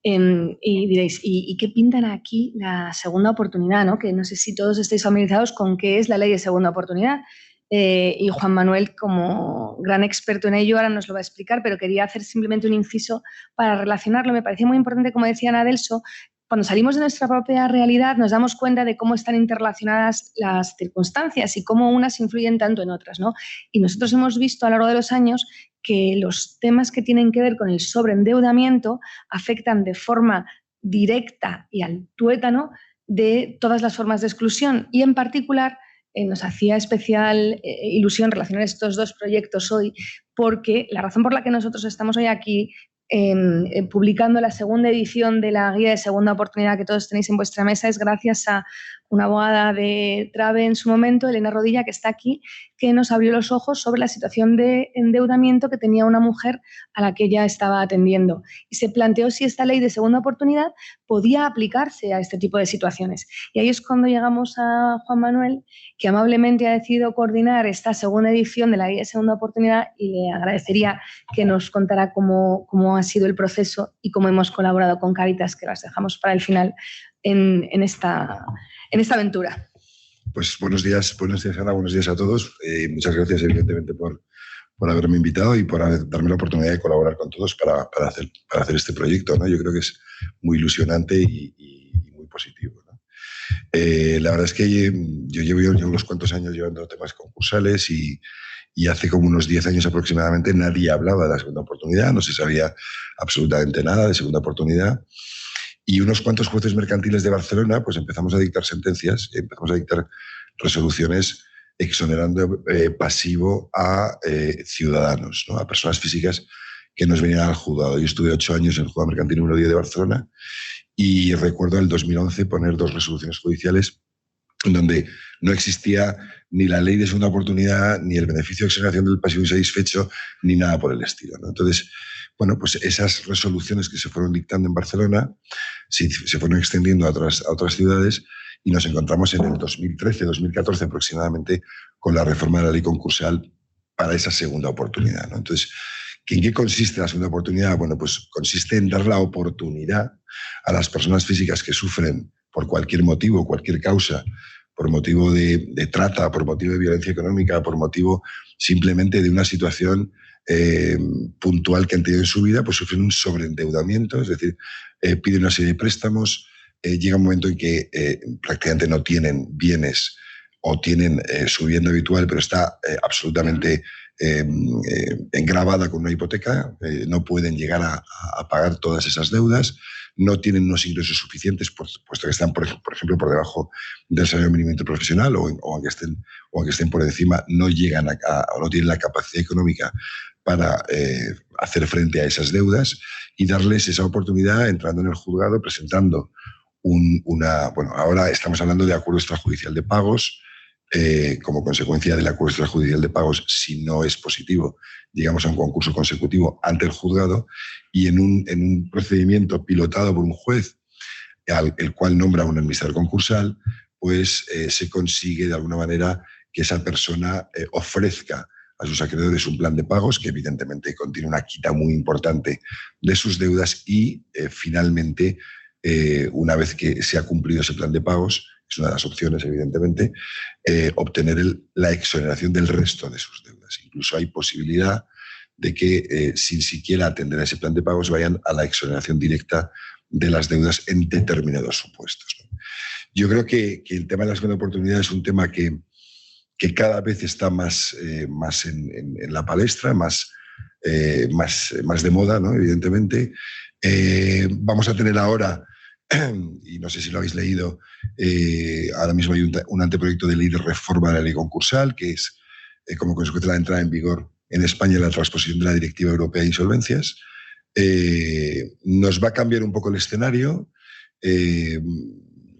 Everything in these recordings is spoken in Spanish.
Y diréis, ¿y qué pintan aquí la segunda oportunidad, ¿no? Que no sé si todos estáis familiarizados con qué es la ley de segunda oportunidad. Y Juan Manuel, como gran experto en ello, ahora nos lo va a explicar, pero quería hacer simplemente un inciso para relacionarlo. Me parecía muy importante, como decía Ana Delso, cuando salimos de nuestra propia realidad nos damos cuenta de cómo están interrelacionadas las circunstancias y cómo unas influyen tanto en otras, ¿no? Y nosotros hemos visto a lo largo de los años que los temas que tienen que ver con el sobreendeudamiento afectan de forma directa y al tuétano de todas las formas de exclusión y en particular nos hacía especial ilusión relacionar estos dos proyectos hoy porque la razón por la que nosotros estamos hoy aquí publicando la segunda edición de la guía de segunda oportunidad que todos tenéis en vuestra mesa es gracias a una abogada de Trave en su momento, Elena Rodilla, que está aquí, que nos abrió los ojos sobre la situación de endeudamiento que tenía una mujer a la que ella estaba atendiendo. Y se planteó si esta ley de segunda oportunidad podía aplicarse a este tipo de situaciones. Y ahí es cuando llegamos a Juan Manuel, que amablemente ha decidido coordinar esta segunda edición de la guía de segunda oportunidad y le agradecería que nos contara cómo ha sido el proceso y cómo hemos colaborado con Cáritas, que las dejamos para el final en esta aventura. Pues buenos días Ana, buenos días a todos. Muchas gracias evidentemente por haberme invitado y por darme la oportunidad de colaborar con todos para hacer este proyecto, ¿no? Yo creo que es muy ilusionante y muy positivo, ¿no? La verdad es que yo llevo unos cuantos años llevando temas concursales y hace como unos 10 años aproximadamente nadie hablaba de la segunda oportunidad, no se sabía absolutamente nada de segunda oportunidad. Y unos cuantos jueces mercantiles de Barcelona pues empezamos a dictar sentencias, empezamos a dictar resoluciones exonerando pasivo a ciudadanos, ¿no? A personas físicas que nos venían al juzgado. Yo estuve 8 años en el juzgado mercantil número 10 de Barcelona y recuerdo en el 2011 poner 2 resoluciones judiciales en donde no existía ni la ley de segunda oportunidad, ni el beneficio de exoneración del pasivo insatisfecho, ni nada por el estilo, ¿no? Entonces, bueno, pues esas resoluciones que se fueron dictando en Barcelona se fueron extendiendo a otras ciudades y nos encontramos en el 2013-2014 aproximadamente con la reforma de la ley concursal para esa segunda oportunidad, ¿no? Entonces, ¿en qué consiste la segunda oportunidad? Bueno, pues consiste en dar la oportunidad a las personas físicas que sufren por cualquier motivo, cualquier causa, por motivo de trata, por motivo de violencia económica, por motivo simplemente de una situación puntual que han tenido en su vida, pues sufren un sobreendeudamiento, es decir, piden una serie de préstamos, llega un momento en que prácticamente no tienen bienes o tienen su vivienda habitual, pero está absolutamente engravada con una hipoteca, no pueden llegar a pagar todas esas deudas, no tienen unos ingresos suficientes, puesto que están, por ejemplo, por debajo del salario mínimo interprofesional o aunque estén por encima, no llegan o no tienen la capacidad económica para hacer frente a esas deudas y darles esa oportunidad entrando en el juzgado, presentando bueno, ahora estamos hablando de acuerdo extrajudicial de pagos. Como consecuencia del acuerdo extrajudicial de pagos, si no es positivo, llegamos a un concurso consecutivo ante el juzgado y en un procedimiento pilotado por un juez, el cual nombra a un administrador concursal, pues se consigue de alguna manera que esa persona ofrezca a sus acreedores un plan de pagos que evidentemente contiene una quita muy importante de sus deudas y finalmente, una vez que se ha cumplido ese plan de pagos, es una de las opciones, evidentemente, obtener la exoneración del resto de sus deudas. Incluso hay posibilidad de que, sin siquiera atender a ese plan de pagos, vayan a la exoneración directa de las deudas en determinados supuestos, ¿no? Yo creo que el tema de la segunda oportunidad es un tema que cada vez está más en la palestra, más de moda, ¿no? Evidentemente. Vamos a tener ahora, y no sé si lo habéis leído, ahora mismo hay un anteproyecto de ley de reforma de la ley concursal, que es como consecuencia de la entrada en vigor en España de la transposición de la Directiva Europea de Insolvencias. Nos va a cambiar un poco el escenario.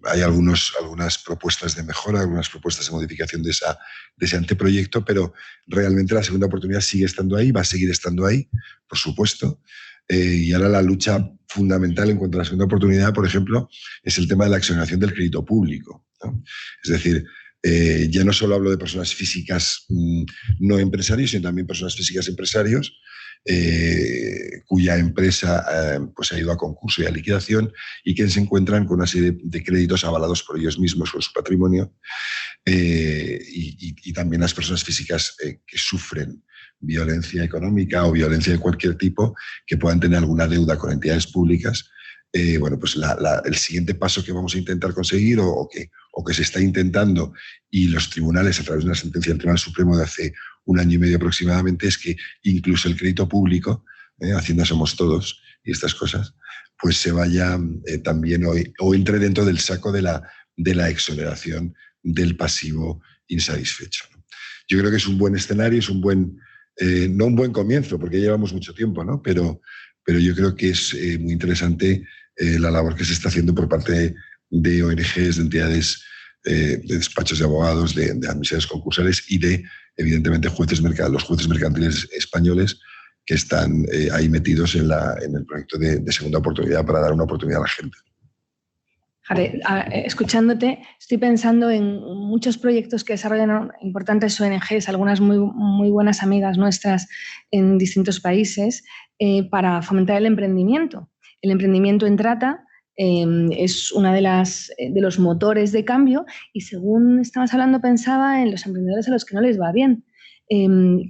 Hay algunas propuestas de mejora, algunas propuestas de modificación de ese anteproyecto, pero realmente la segunda oportunidad sigue estando ahí, va a seguir estando ahí, por supuesto. Y ahora la lucha fundamental en cuanto a la segunda oportunidad, por ejemplo, es el tema de la exoneración del crédito público, ¿no? Es decir, ya no solo hablo de personas físicas no empresarios, sino también personas físicas empresarios cuya empresa pues ha ido a concurso y a liquidación y que se encuentran con una serie de créditos avalados por ellos mismos con su patrimonio, y también las personas físicas que sufren violencia económica o violencia de cualquier tipo, que puedan tener alguna deuda con entidades públicas. Bueno, pues el siguiente paso que vamos a intentar conseguir o que se está intentando, y los tribunales, a través de una sentencia del Tribunal Supremo de hace 1 año y medio aproximadamente, es que incluso el crédito público, Hacienda somos todos y estas cosas, pues se vaya también o entre dentro del saco de la exoneración del pasivo insatisfecho, ¿no? Yo creo que es un buen escenario, es un buen, no un buen comienzo, porque llevamos mucho tiempo, ¿no? Pero yo creo que es muy interesante la labor que se está haciendo por parte de ONGs, de entidades, de despachos de abogados, de administraciones concursales y de, evidentemente, los jueces mercantiles españoles que están ahí metidos en el proyecto de segunda oportunidad para dar una oportunidad a la gente. Jare, escuchándote, estoy pensando en muchos proyectos que desarrollan importantes ONGs, algunas muy, muy buenas amigas nuestras en distintos países, para fomentar el emprendimiento. El emprendimiento en trata es uno de los motores de cambio, y según estabas hablando pensaba en los emprendedores a los que no les va bien.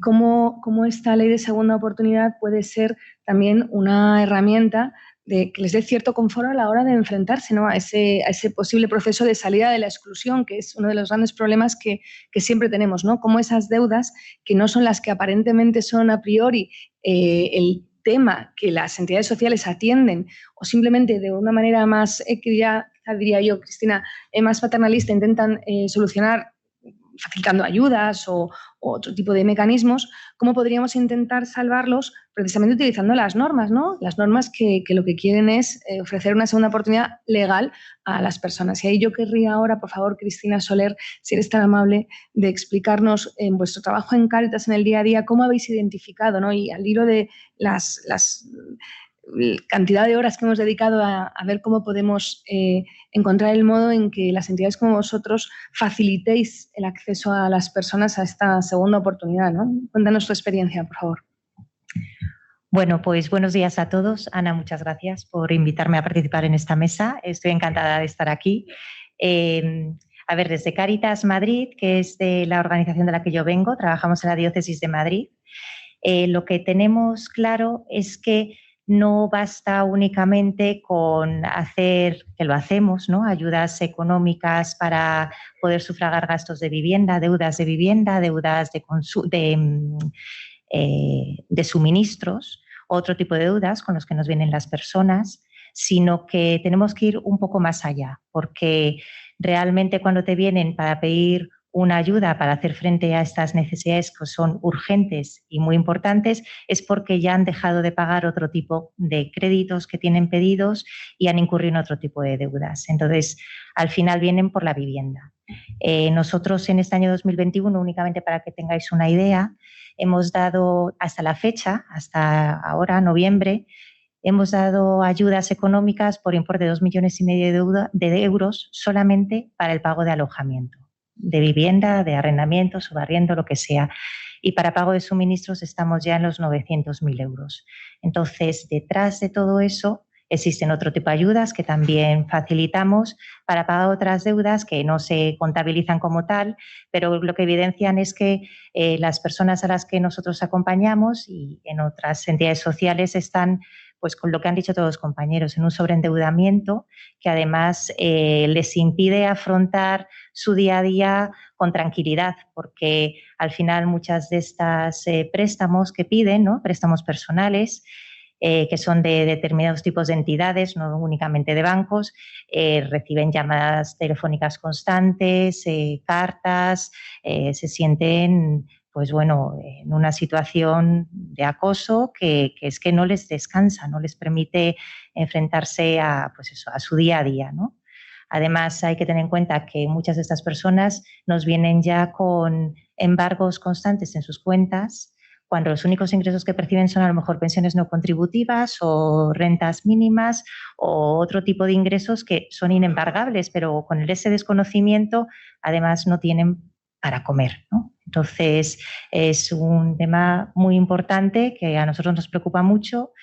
Cómo esta ley de segunda oportunidad puede ser también una herramienta que les dé cierto confort a la hora de enfrentarse, ¿no?, a ese posible proceso de salida de la exclusión, que es uno de los grandes problemas que siempre tenemos, ¿no? Cómo esas deudas, que no son las que aparentemente son a priori el tema que las entidades sociales atienden, o simplemente de una manera más, diría yo, Cristina, más paternalista, intentan solucionar facilitando ayudas o otro tipo de mecanismos. ¿Cómo podríamos intentar salvarlos precisamente utilizando las normas, ¿no? Las normas que lo que quieren es ofrecer una segunda oportunidad legal a las personas. Y ahí yo querría ahora, por favor, Cristina Soler, si eres tan amable, de explicarnos en vuestro trabajo en Cáritas en el día a día cómo habéis identificado, ¿no?, y al hilo de las cantidad de horas que hemos dedicado a ver cómo podemos encontrar el modo en que las entidades como vosotros facilitéis el acceso a las personas a esta segunda oportunidad, ¿no? Cuéntanos tu experiencia, por favor. Bueno, pues buenos días a todos. Ana, muchas gracias por invitarme a participar en esta mesa. Estoy encantada de estar aquí. A ver, desde Cáritas Madrid, que es de la organización de la que yo vengo, trabajamos en la Diócesis de Madrid. Lo que tenemos claro es que no basta únicamente con hacer, que lo hacemos, ¿no?, ayudas económicas para poder sufragar gastos de vivienda, deudas de suministros, otro tipo de deudas con los que nos vienen las personas, sino que tenemos que ir un poco más allá, porque realmente cuando te vienen para pedir una ayuda para hacer frente a estas necesidades que son urgentes y muy importantes, es porque ya han dejado de pagar otro tipo de créditos que tienen pedidos y han incurrido en otro tipo de deudas. Entonces, al final vienen por la vivienda. Nosotros en este año 2021, únicamente para que tengáis una idea, hemos dado hasta la fecha, hasta ahora, noviembre, hemos dado ayudas económicas por importe de 2,5 millones de euros solamente para el pago de alojamiento, de vivienda, de arrendamiento, subarriendo, lo que sea. Y para pago de suministros estamos ya en los 900.000 euros. Entonces, detrás de todo eso existen otro tipo de ayudas que también facilitamos para pagar otras deudas que no se contabilizan como tal, pero lo que evidencian es que las personas a las que nosotros acompañamos y en otras entidades sociales están, pues con lo que han dicho todos los compañeros, en un sobreendeudamiento que además les impide afrontar su día a día con tranquilidad, porque al final muchas de estas préstamos que piden, ¿no?, préstamos personales, que son de determinados tipos de entidades, no únicamente de bancos, reciben llamadas telefónicas constantes, cartas, se sienten, pues bueno, en una situación de acoso que es que no les descansa, no les permite enfrentarse a, pues eso, a su día a día, ¿no? Además, hay que tener en cuenta que muchas de estas personas nos vienen ya con embargos constantes en sus cuentas, cuando los únicos ingresos que perciben son a lo mejor pensiones no contributivas o rentas mínimas o otro tipo de ingresos que son inembargables, pero con ese desconocimiento además no tienen para comer, ¿no? Entonces, es un tema muy importante que a nosotros nos preocupa mucho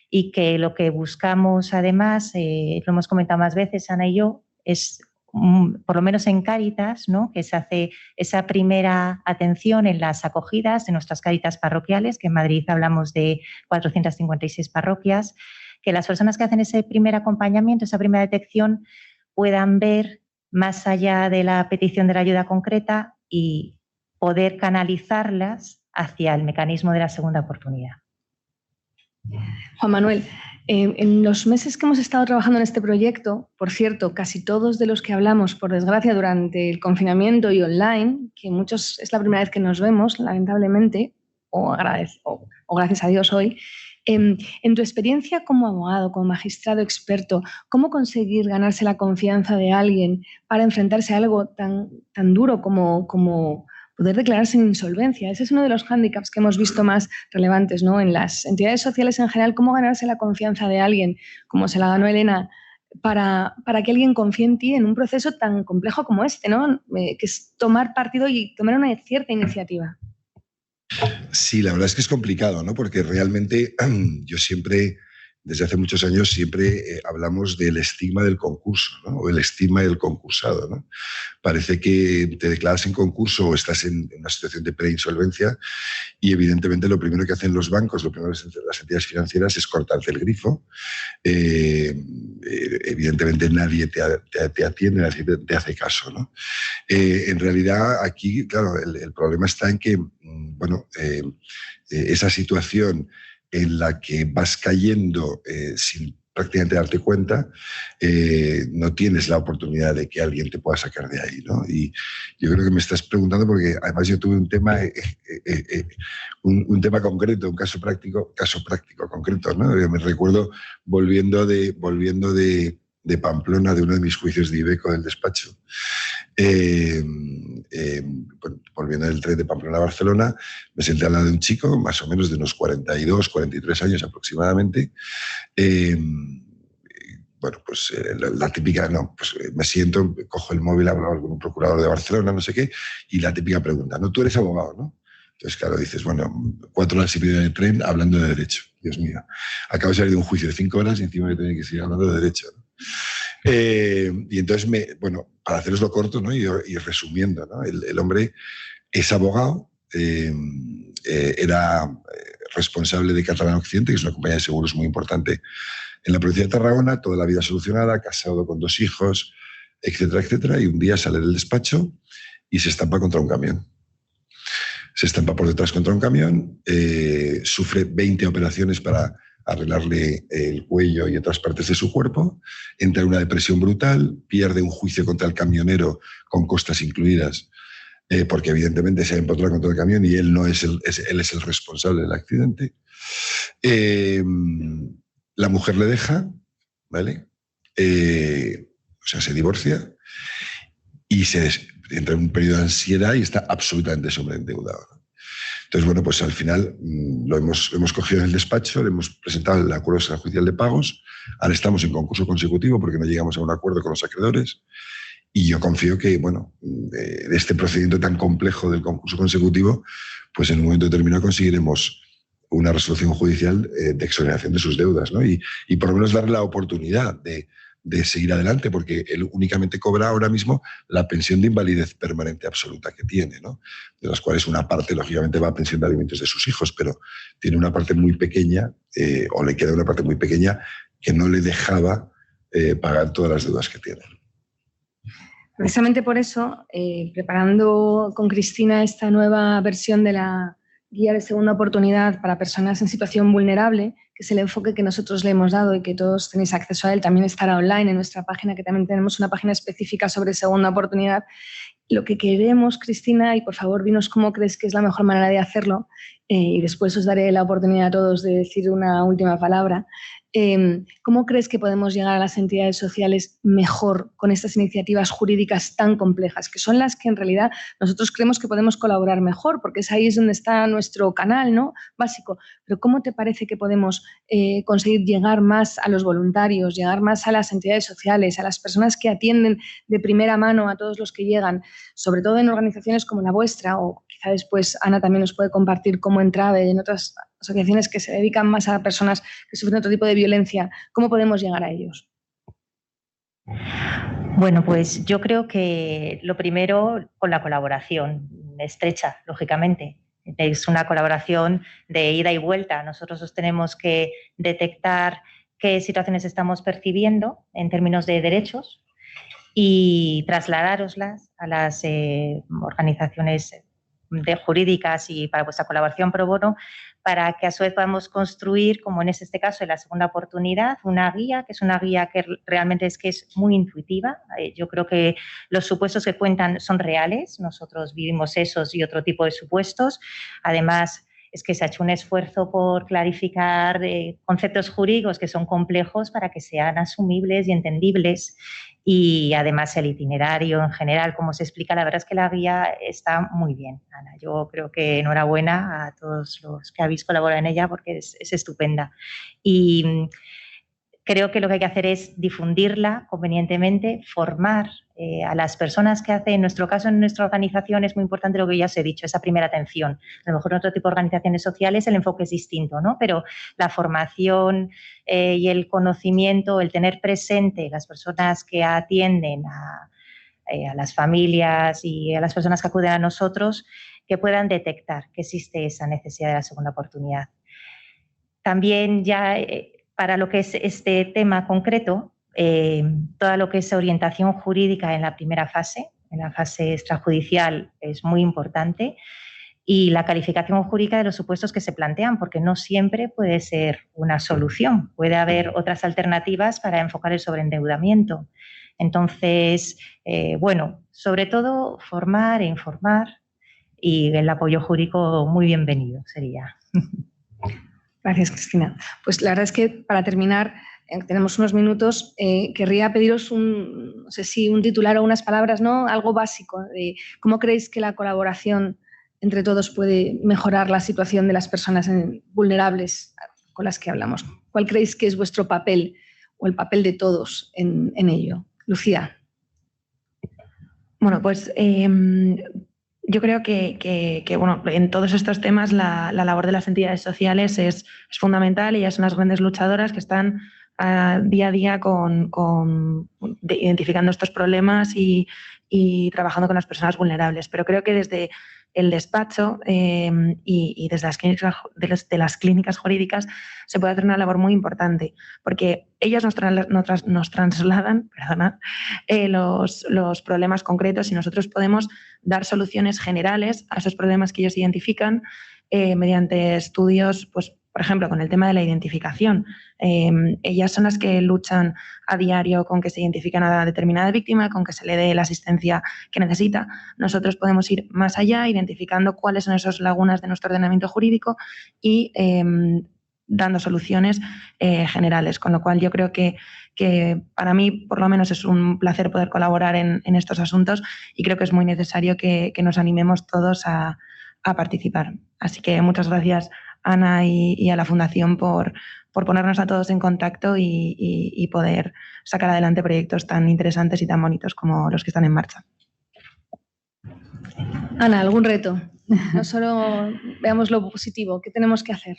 y que lo que buscamos, además, lo hemos comentado más veces, Ana y yo, es, por lo menos en Cáritas, ¿no?, que se hace esa primera atención en las acogidas de nuestras Cáritas parroquiales, que en Madrid hablamos de 456 parroquias, que las personas que hacen ese primer acompañamiento, esa primera detección, puedan ver más allá de la petición de la ayuda concreta y poder canalizarlas hacia el mecanismo de la segunda oportunidad. Juan Manuel, en los meses que hemos estado trabajando en este proyecto, por cierto, casi todos de los que hablamos, por desgracia, durante el confinamiento y online, que muchos es la primera vez que nos vemos, lamentablemente, o gracias a Dios hoy, en tu experiencia como abogado, como magistrado experto, ¿cómo conseguir ganarse la confianza de alguien para enfrentarse a algo tan duro como poder declararse en insolvencia? Ese es uno de los hándicaps que hemos visto más relevantes, ¿no?, en las entidades sociales en general. ¿Cómo ganarse la confianza de alguien, como se la ganó Elena, para que alguien confíe en ti en un proceso tan complejo como este, ¿no?, que es tomar partido y tomar una cierta iniciativa? Sí, la verdad es que es complicado, ¿no? Porque realmente yo siempre, desde hace muchos años, siempre hablamos del estigma del concurso, ¿no?, o el estigma del concursado, ¿no? Parece que te declaras en concurso o estás en una situación de preinsolvencia y evidentemente lo primero que hacen los bancos, lo primero que hacen las entidades financieras es cortarte el grifo. Evidentemente nadie te atiende, nadie te hace caso, ¿no? En realidad aquí, claro, el problema está en que, bueno, esa situación en la que vas cayendo sin prácticamente darte cuenta, no tienes la oportunidad de que alguien te pueda sacar de ahí, ¿no? Y yo creo que me estás preguntando porque además yo tuve un tema, un tema concreto, un caso práctico concreto, ¿no? Me recuerdo volviendo de Pamplona, de uno de mis juicios de Iveco del despacho, volviendo del tren de Pamplona a Barcelona, me senté al lado de un chico, más o menos de unos 42, 43 años aproximadamente. Bueno, pues la típica, no, pues me siento, cojo el móvil, hablo con un procurador de Barcelona, no sé qué, y la típica pregunta, ¿no? Tú eres abogado, ¿no? Entonces, claro, dices, bueno, 4 horas y media de tren hablando de derecho. Dios mío, acabo de salir de un juicio de 5 horas y encima me tengo que seguir hablando de derecho, ¿no? Y entonces, bueno, para haceroslo corto, ¿no?, y resumiendo, ¿no?, el hombre es abogado, era responsable de Catalana Occidente, que es una compañía de seguros muy importante en la provincia de Tarragona, toda la vida solucionada, casado con 2 hijos, etcétera, etcétera, y un día sale del despacho y se estampa contra un camión. Se estampa por detrás contra un camión, sufre 20 operaciones para arreglarle el cuello y otras partes de su cuerpo, entra en una depresión brutal, pierde un juicio contra el camionero con costas incluidas, porque evidentemente se ha empotrado contra el camión y él es el responsable del accidente. La mujer le deja, ¿vale? O sea, se divorcia y entra en un periodo de ansiedad y está absolutamente sobreendeudado. Entonces, bueno, pues al final lo hemos cogido en el despacho, le hemos presentado el acuerdo extrajudicial de pagos, ahora estamos en concurso consecutivo porque no llegamos a un acuerdo con los acreedores y yo confío que, bueno, de este procedimiento tan complejo del concurso consecutivo, pues en un momento determinado conseguiremos una resolución judicial de exoneración de sus deudas, ¿no? Y por lo menos darle la oportunidad de seguir adelante, porque él únicamente cobra ahora mismo la pensión de invalidez permanente absoluta que tiene, ¿no?, de las cuales una parte, lógicamente, va a pensión de alimentos de sus hijos, pero tiene una parte muy pequeña, o le queda una parte muy pequeña, que no le dejaba pagar todas las deudas que tiene. Precisamente por eso, preparando con Cristina esta nueva versión de la guía de segunda oportunidad para personas en situación vulnerable, que es el enfoque que nosotros le hemos dado y que todos tenéis acceso a él, también estará online en nuestra página, que también tenemos una página específica sobre segunda oportunidad. Lo que queremos, Cristina, y por favor dinos cómo crees que es la mejor manera de hacerlo, y después os daré la oportunidad a todos de decir una última palabra. ¿Cómo crees que podemos llegar a las entidades sociales mejor con estas iniciativas jurídicas tan complejas, que son las que en realidad nosotros creemos que podemos colaborar mejor, porque ahí es donde está nuestro canal, ¿no?, básico? Pero ¿cómo te parece que podemos conseguir llegar más a los voluntarios, llegar más a las entidades sociales, a las personas que atienden de primera mano a todos los que llegan, sobre todo en organizaciones como la vuestra o quizá quizá después Ana también nos puede compartir cómo en Trave y en otras asociaciones que se dedican más a personas que sufren otro tipo de violencia, ¿cómo podemos llegar a ellos? Bueno, pues yo creo que lo primero con la colaboración estrecha, lógicamente. Es una colaboración de ida y vuelta. Nosotros tenemos que detectar qué situaciones estamos percibiendo en términos de derechos y trasladároslas a las organizaciones jurídicas y para vuestra colaboración pro bono, para que a su vez podamos construir, como en este caso, en la segunda oportunidad, una guía, que es una guía que realmente es muy intuitiva. Yo creo que los supuestos que cuentan son reales, nosotros vivimos esos y otro tipo de supuestos. Además, es que se ha hecho un esfuerzo por clarificar conceptos jurídicos que son complejos para que sean asumibles y entendibles. Y además el itinerario en general, como se explica, la verdad es que la guía está muy bien, Ana. Yo creo que enhorabuena a todos los que habéis colaborado en ella porque es estupenda. Y creo que lo que hay que hacer es difundirla convenientemente, formar a las personas que hacen, en nuestro caso, en nuestra organización, es muy importante lo que ya os he dicho, esa primera atención. A lo mejor en otro tipo de organizaciones sociales el enfoque es distinto, ¿no? Pero la formación y el conocimiento, el tener presente las personas que atienden a las familias y a las personas que acuden a nosotros, que puedan detectar que existe esa necesidad de la segunda oportunidad. También ya para lo que es este tema concreto, toda lo que es orientación jurídica en la primera fase, en la fase extrajudicial, es muy importante, y la calificación jurídica de los supuestos que se plantean, porque no siempre puede ser una solución, puede haber otras alternativas para enfocar el sobreendeudamiento. Entonces, bueno, sobre todo formar e informar, y el apoyo jurídico muy bienvenido sería. Gracias, Cristina. Pues la verdad es que para terminar, tenemos unos minutos, querría pediros no sé si un titular o unas palabras, ¿no? Algo básico de cómo creéis que la colaboración entre todos puede mejorar la situación de las personas vulnerables con las que hablamos. ¿Cuál creéis que es vuestro papel o el papel de todos en ello? Lucía. Bueno, pues yo creo que bueno, en todos estos temas la labor de las entidades sociales es fundamental y ellas son las grandes luchadoras que están día a día identificando estos problemas y trabajando con las personas vulnerables. Pero creo que desde el despacho y desde las clínicas jurídicas se puede hacer una labor muy importante, porque ellas nos trasladan los problemas concretos y nosotros podemos dar soluciones generales a esos problemas que ellos identifican mediante estudios, pues, por ejemplo, con el tema de la identificación. Ellas son las que luchan a diario con que se identifique a una determinada víctima, con que se le dé la asistencia que necesita. Nosotros podemos ir más allá, identificando cuáles son esas lagunas de nuestro ordenamiento jurídico y dando soluciones generales. Con lo cual yo creo que para mí, por lo menos, es un placer poder colaborar en estos asuntos y creo que es muy necesario que nos animemos todos a participar. Así que muchas gracias, Ana, y a la Fundación por ponernos a todos en contacto y poder sacar adelante proyectos tan interesantes y tan bonitos como los que están en marcha. Ana, ¿algún reto? No solo veamos lo positivo, ¿qué tenemos que hacer?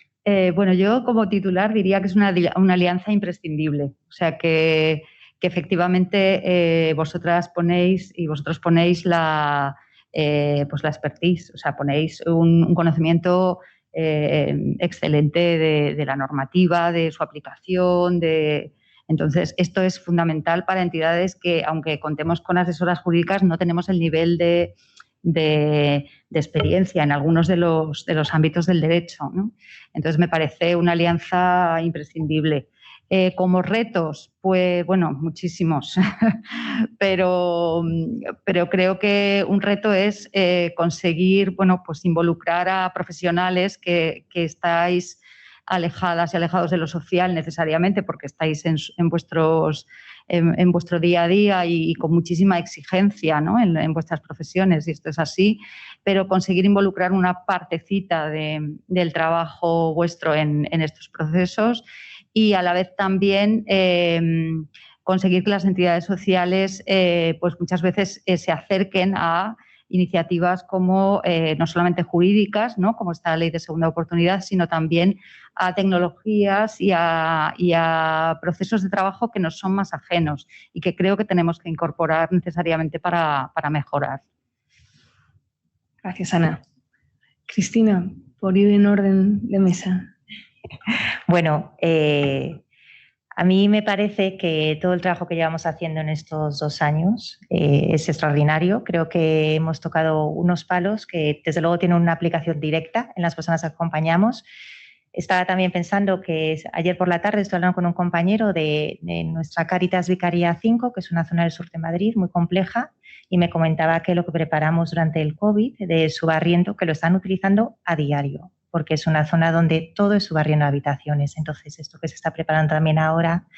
Bueno, yo como titular diría que es una alianza imprescindible. O sea, que efectivamente vosotros ponéis la expertise, o sea, ponéis un conocimiento excelente de la normativa, de su aplicación, Entonces, esto es fundamental para entidades que, aunque contemos con asesoras jurídicas, no tenemos el nivel de experiencia en algunos de los ámbitos del derecho, ¿no? Entonces, me parece una alianza imprescindible. Como retos, pues bueno, muchísimos, pero creo que un reto es conseguir, bueno, pues involucrar a profesionales que estáis alejadas y alejados de lo social necesariamente porque estáis en vuestro día a día y con muchísima exigencia, ¿no? en vuestras profesiones, y esto es así, pero conseguir involucrar una partecita del trabajo vuestro en estos procesos y a la vez también conseguir que las entidades sociales pues muchas veces se acerquen a iniciativas como no solamente jurídicas, ¿no?, como esta ley de segunda oportunidad, sino también a tecnologías y a procesos de trabajo que nos son más ajenos y que creo que tenemos que incorporar necesariamente para mejorar. Gracias, Ana. Cristina, por ir en orden de mesa. Bueno, a mí me parece que todo el trabajo que llevamos haciendo en estos 2 años es extraordinario. Creo que hemos tocado unos palos que desde luego tienen una aplicación directa en las personas que acompañamos. Estaba también pensando que ayer por la tarde estoy hablando con un compañero de nuestra Cáritas Vicaría 5, que es una zona del sur de Madrid muy compleja, y me comentaba que lo que preparamos durante el COVID de subarriendo, que lo están utilizando a diario, porque es una zona donde todo es subarriendo de habitaciones. Entonces, esto que se está preparando también ahora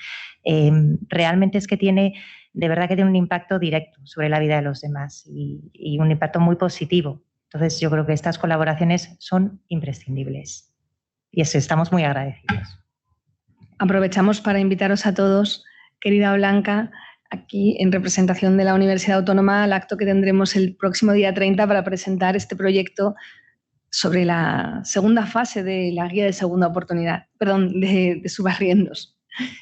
realmente es que tiene, de verdad que tiene un impacto directo sobre la vida de los demás y un impacto muy positivo. Entonces, yo creo que estas colaboraciones son imprescindibles y estamos muy agradecidos. Aprovechamos para invitaros a todos, querida Blanca, aquí en representación de la Universidad Autónoma, al acto que tendremos el próximo día 30 para presentar este proyecto sobre la segunda fase de la guía de segunda oportunidad, perdón, de subarriendos,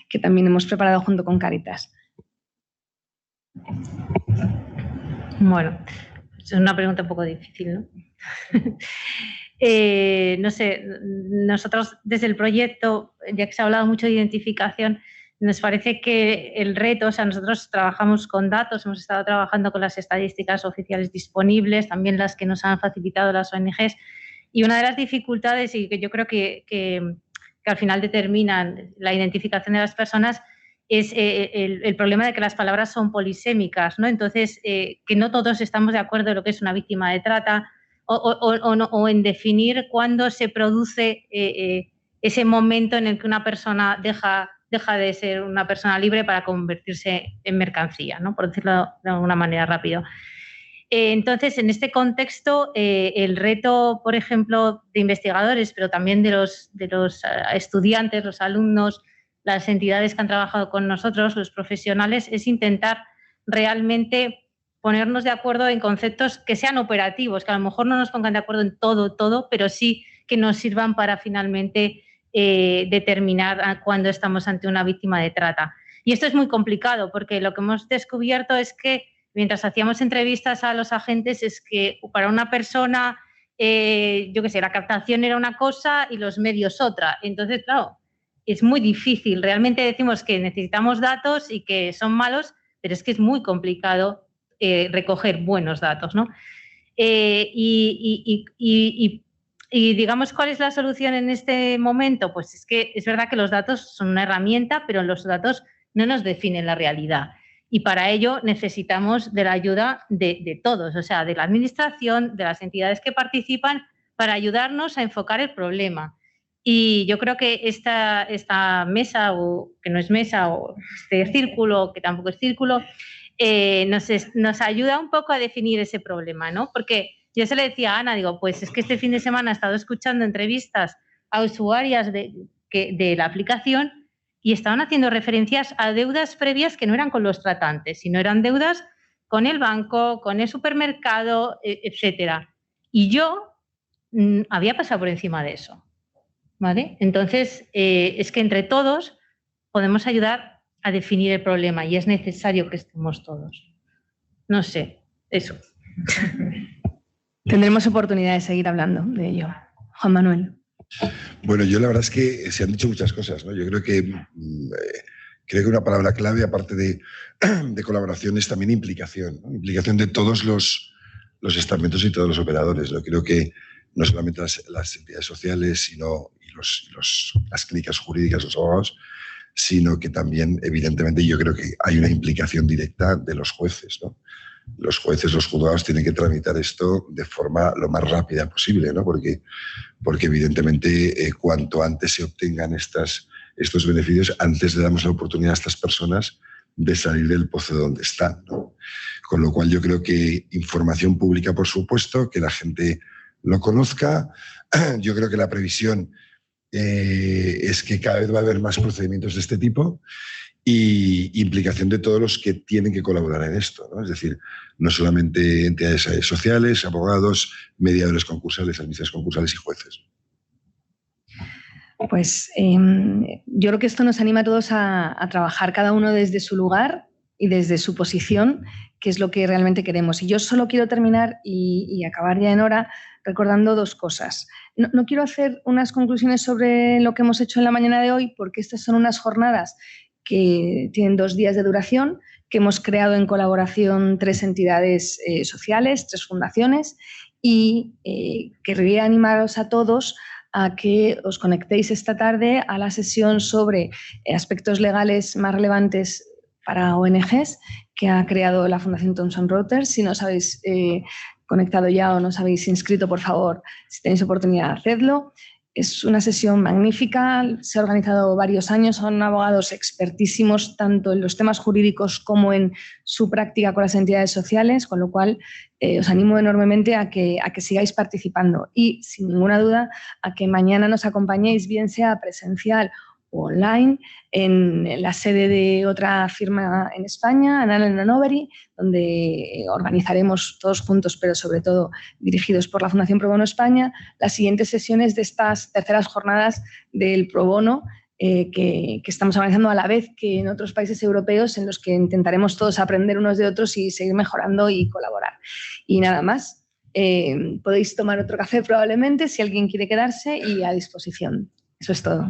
que también hemos preparado junto con Cáritas. Bueno, es una pregunta un poco difícil, ¿no? No sé, nosotros desde el proyecto, ya que se ha hablado mucho de identificación, nos parece que el reto, o sea, nosotros trabajamos con datos, hemos estado trabajando con las estadísticas oficiales disponibles, también las que nos han facilitado las ONGs, y una de las dificultades, y que yo creo que al final determinan la identificación de las personas, es el problema de que las palabras son polisémicas, ¿no? Entonces, que no todos estamos de acuerdo en lo que es una víctima de trata o en definir cuándo se produce ese momento en el que una persona deja de ser una persona libre para convertirse en mercancía, ¿no?, por decirlo de alguna manera rápido. Entonces, en este contexto, el reto, por ejemplo, de investigadores, pero también de los estudiantes, los alumnos, las entidades que han trabajado con nosotros, los profesionales, es intentar realmente ponernos de acuerdo en conceptos que sean operativos, que a lo mejor no nos pongan de acuerdo en todo, pero sí que nos sirvan para finalmente determinar cuándo estamos ante una víctima de trata. Y esto es muy complicado porque lo que hemos descubierto es que mientras hacíamos entrevistas a los agentes es que para una persona, yo qué sé, la captación era una cosa y los medios otra. Entonces, claro, es muy difícil. Realmente decimos que necesitamos datos y que son malos, pero es que es muy complicado recoger buenos datos, ¿no? Y digamos, ¿cuál es la solución en este momento? Pues es que es verdad que los datos son una herramienta, pero los datos no nos definen la realidad. Y para ello necesitamos de la ayuda de todos, o sea, de la administración, de las entidades que participan, para ayudarnos a enfocar el problema. Y yo creo que esta mesa, o que no es mesa, o este círculo, que tampoco es círculo, nos ayuda un poco a definir ese problema, ¿no? Porque yo se le decía a Ana, digo, pues es que este fin de semana he estado escuchando entrevistas a usuarias de la aplicación y estaban haciendo referencias a deudas previas que no eran con los tratantes, sino eran deudas con el banco, con el supermercado, etcétera. Y yo había pasado por encima de eso, ¿vale? Entonces, es que entre todos podemos ayudar a definir el problema y es necesario que estemos todos. No sé, eso. Tendremos oportunidad de seguir hablando de ello. Juan Manuel. Bueno, yo la verdad es que se han dicho muchas cosas, ¿no? Yo creo que una palabra clave, aparte de colaboración, es también implicación, ¿no? Implicación de todos los estamentos y todos los operadores, ¿no? Creo que no solamente las entidades sociales, sino las clínicas jurídicas, los abogados, sino que también, evidentemente, yo creo que hay una implicación directa de los jueces, ¿no? Los jueces, los juzgados tienen que tramitar esto de forma lo más rápida posible, ¿no? Porque evidentemente, cuanto antes se obtengan estos beneficios, antes le damos la oportunidad a estas personas de salir del pozo donde están, ¿no? Con lo cual yo creo que información pública, por supuesto, que la gente lo conozca. Yo creo que la previsión es que cada vez va a haber más procedimientos de este tipo y implicación de todos los que tienen que colaborar en esto, ¿no? Es decir, no solamente entidades sociales, abogados, mediadores concursales, administradores concursales y jueces. Pues yo creo que esto nos anima a todos a trabajar cada uno desde su lugar y desde su posición, que es lo que realmente queremos. Y yo solo quiero terminar y acabar ya en hora recordando dos cosas. No quiero hacer unas conclusiones sobre lo que hemos hecho en la mañana de hoy, porque estas son unas jornadas que tienen 2 días de duración, que hemos creado en colaboración 3 entidades sociales, 3 fundaciones, y querría animaros a todos a que os conectéis esta tarde a la sesión sobre aspectos legales más relevantes para ONGs que ha creado la Fundación Thomson Reuters. Si no os habéis conectado ya o no os habéis inscrito, por favor, si tenéis oportunidad, hacedlo. Es una sesión magnífica, se ha organizado varios años, son abogados expertísimos tanto en los temas jurídicos como en su práctica con las entidades sociales, con lo cual os animo enormemente a que sigáis participando y, sin ninguna duda, a que mañana nos acompañéis, bien sea presencial o online, en la sede de otra firma en España, Annalen & Overy, donde organizaremos todos juntos, pero sobre todo dirigidos por la Fundación Pro Bono España, las siguientes sesiones de estas terceras jornadas del Pro Bono que estamos organizando a la vez que en otros países europeos, en los que intentaremos todos aprender unos de otros y seguir mejorando y colaborar. Y nada más, podéis tomar otro café probablemente si alguien quiere quedarse y a disposición. Eso es todo.